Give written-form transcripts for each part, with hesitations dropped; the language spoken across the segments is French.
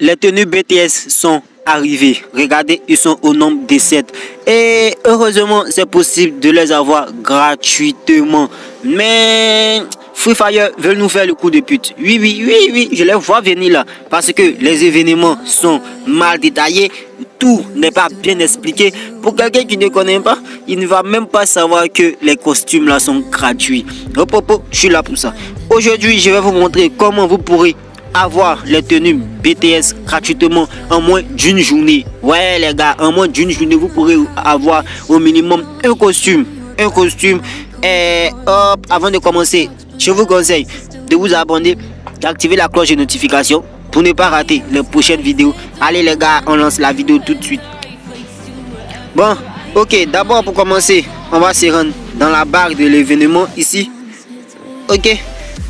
les tenues BTS sont arrivées. Regardez, ils sont au nombre de 7. Et heureusement, c'est possible de les avoir gratuitement. Mais Free Fire veut nous faire le coup de pute. Oui, je les vois venir là. Parce que les événements sont mal détaillés. Tout n'est pas bien expliqué. Pour quelqu'un qui ne connaît pas, il ne va même pas savoir que les costumes là sont gratuits. Je suis là pour ça. Aujourd'hui, je vais vous montrer comment vous pourrez avoir les tenues BTS gratuitement en moins d'une journée. Ouais les gars, en moins d'une journée, vous pourrez avoir au minimum un costume. Et hop, avant de commencer, je vous conseille de vous abonner, d'activer la cloche de notification pour ne pas rater les prochaines vidéos. Allez les gars, on lance la vidéo tout de suite. Bon, ok, d'abord pour commencer, on va se rendre dans la barre de l'événement ici. Ok,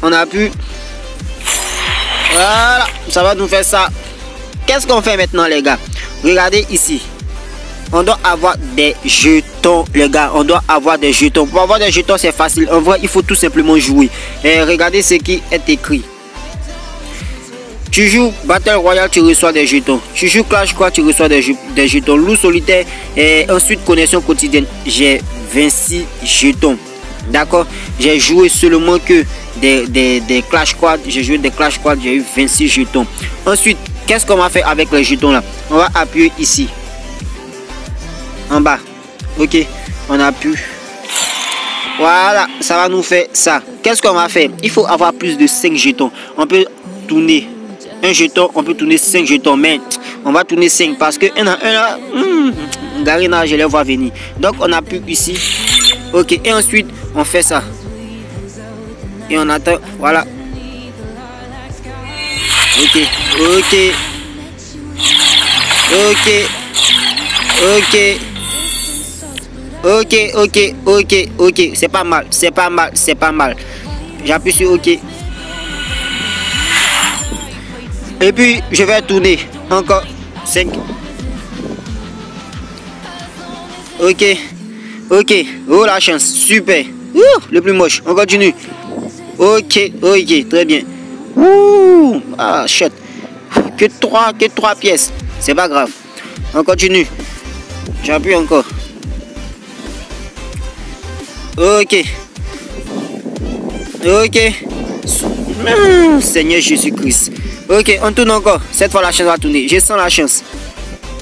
on a pu. Voilà, ça va nous faire ça. Qu'est-ce qu'on fait maintenant les gars? Regardez ici. On doit avoir des jetons les gars. On doit avoir des jetons. Pour avoir des jetons c'est facile. En vrai il faut tout simplement jouer. Et regardez ce qui est écrit. Tu joues Battle Royale, tu reçois des jetons. Tu joues Clash Squad, tu reçois des jetons. Loup solitaire et ensuite connexion quotidienne. J'ai 26 jetons. D'accord, j'ai joué seulement que des Clash Squad. J'ai joué des Clash Squad, j'ai eu 26 jetons. Ensuite, qu'est-ce qu'on va faire avec les jetons là? On va appuyer ici. En bas. Ok, on appuie. Voilà, ça va nous faire ça. Qu'est-ce qu'on va faire? Il faut avoir plus de 5 jetons. On peut tourner un jeton, on peut tourner 5 jetons. Mais on va tourner 5 parce que un là, Garena, je les vois venir. Donc on appuie ici. Ok, et ensuite on fait ça. Et on attend, voilà. Ok. C'est pas mal. J'appuie sur ok. Et puis je vais tourner encore 5. Ok. Oh la chance, super. Le plus moche, on continue. Ok, très bien. Ah shit. Que 3 pièces. C'est pas grave. On continue. J'appuie encore. Ok. Seigneur Jésus-Christ. Ok, on tourne encore. Cette fois la chance va tourner. Je sens la chance.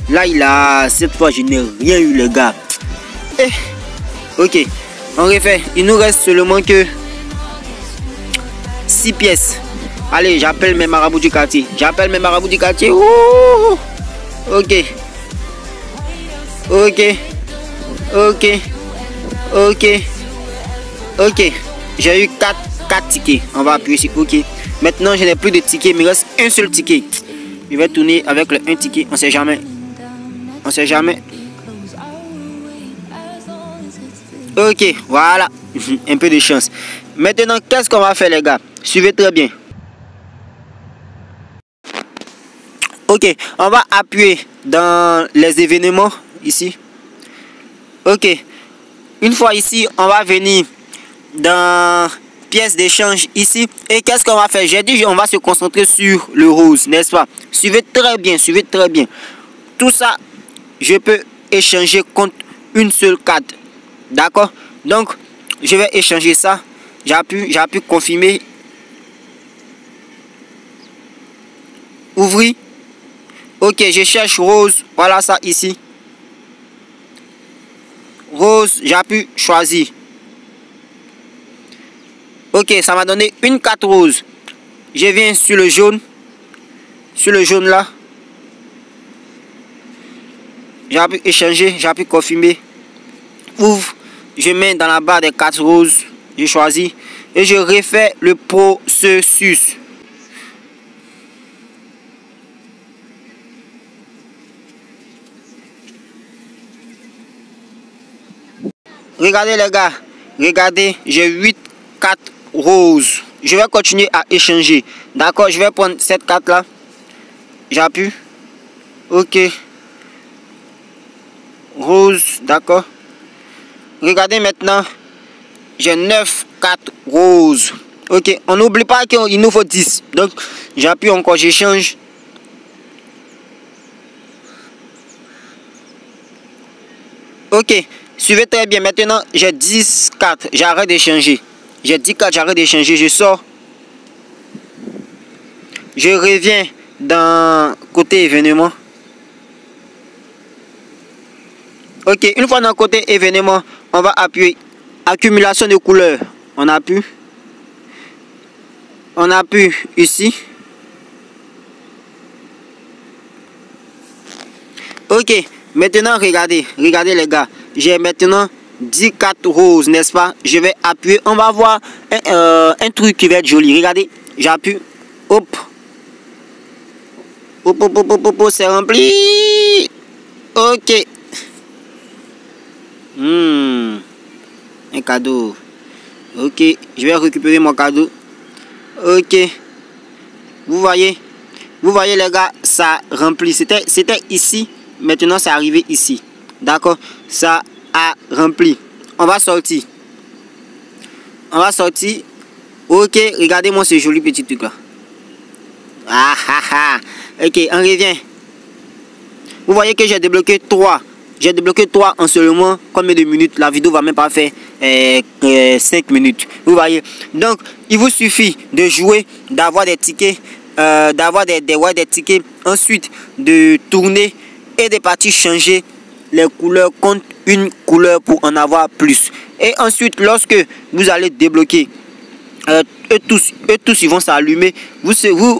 Là, cette fois je n'ai rien eu les gars. Ok, on refait. Il nous reste seulement que 6 pièces. Allez, j'appelle mes marabouts du quartier. Ok. J'ai eu 4 tickets. On va appuyer sur ok. Maintenant, je n'ai plus de tickets. Il me reste un seul ticket. Je vais tourner avec le 1 ticket. On sait jamais. Ok, voilà. Un peu de chance. Maintenant, qu'est-ce qu'on va faire les gars? Suivez très bien. Ok, on va appuyer dans les événements ici. Ok, une fois ici, on va venir dans pièces d'échange ici. Et qu'est-ce qu'on va faire? J'ai dit on va se concentrer sur le rose, n'est-ce pas? Suivez très bien. Tout ça, je peux échanger contre une seule carte. D'accord? Donc, je vais échanger ça. J'appuie confirmer. Ouvrir. Ok, je cherche rose. Voilà ça ici. Rose, j'appuie choisir. Ok, ça m'a donné une carte rose. Je viens sur le jaune. Sur le jaune là. J'appuie échanger, j'appuie confirmer. Ouvre. Je mets dans la barre des cartes roses. Je choisis. Et je refais le processus. Regardez les gars. Regardez, j'ai 8 cartes roses. Je vais continuer à échanger. D'accord, je vais prendre cette carte là. J'appuie. Ok. Rose, d'accord. Regardez maintenant. J'ai 9 cartes roses. Ok, on n'oublie pas qu'il nous faut 10. Donc, j'appuie encore, j'échange. Ok, suivez très bien. Maintenant, j'ai 10 cartes. J'arrête d'échanger. J'ai 10 cartes, j'arrête d'échanger. Je sors. Je reviens dans côté événement. Ok, une fois dans côté événement, on va appuyer accumulation de couleurs. On appuie. On appuie ici. Ok, maintenant regardez les gars. J'ai maintenant 10 cartes roses, n'est-ce pas? Je vais appuyer. On va voir un truc qui va être joli. Regardez, j'appuie. Hop. Hop, c'est rempli. Ok. Un cadeau. Ok, je vais récupérer mon cadeau. Ok. Vous voyez les gars, ça remplit. C'était ici. Maintenant, c'est arrivé ici. D'accord? Ça a rempli. On va sortir. Ok, regardez-moi ce joli petit truc là. Ok, on revient. Vous voyez que j'ai débloqué 3. J'ai débloqué 3 en seulement combien de minutes? La vidéo va même pas faire 5 minutes. Vous voyez? Donc, il vous suffit de jouer, d'avoir des tickets, d'avoir des tickets. Ensuite, de tourner et de partir changer les couleurs contre une couleur pour en avoir plus. Et ensuite, lorsque vous allez débloquer, eux tous ils vont s'allumer. Vous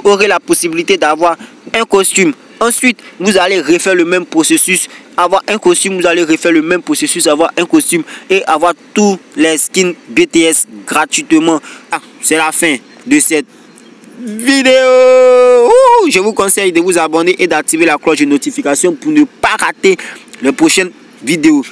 aurez la possibilité d'avoir un costume. Ensuite, vous allez refaire le même processus. Avoir un costume, vous allez refaire le même processus. Avoir un costume et avoir tous les skins BTS gratuitement. C'est la fin de cette vidéo. Je vous conseille de vous abonner et d'activer la cloche de notification pour ne pas rater les prochaines vidéos.